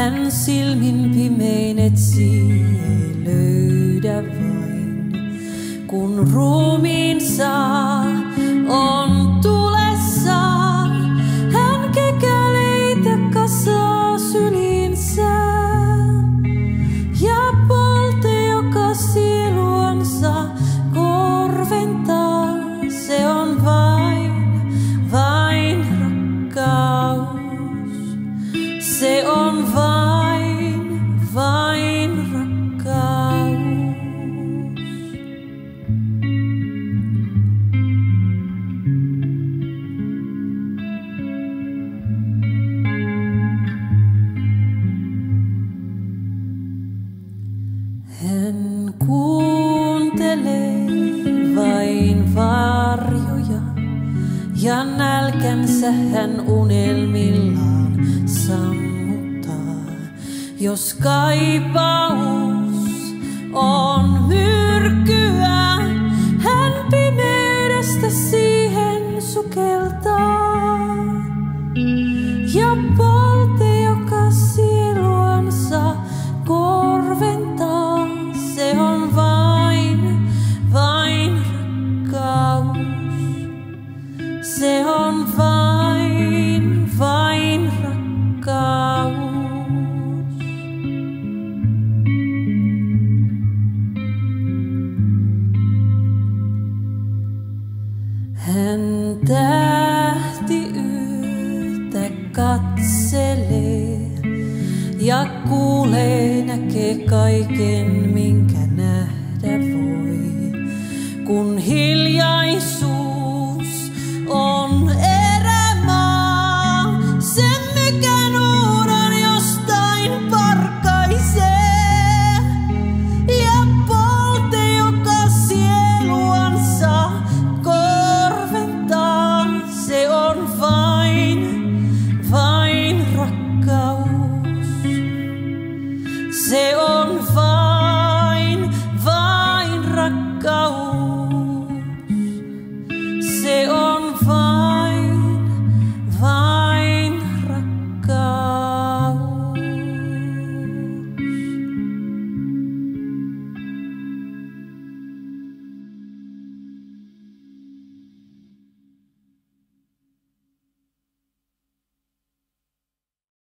hän silmin pimein etsii, ei löydä vain. Kun ruumiinsa on tulessa, hän kekeleitä kasaa syliinsä. Ja polte, joka sieluansa korventaa, se on vain rakkaus. Se on vain rakkaus. Hän kuuntelee vain varjoja ja nälkänsä hän unelmillaan sammuttaa. Jos kaipaus on myrkkyä, hän pimeydestä siihen sukeltaa. Ja polte, joka sieluansa korventaa, se on vain rakkaus. Se on vain rakkaus. Hän tähtiyötä katselee ja kuulee, näkee kaiken, minkä nähdä voi. Kun hiljaisuus on erämaa, sen mykän uuden jostain parkaisee. Ja polte, joka sieluansa korventaa, se on vain rakkaus. Se on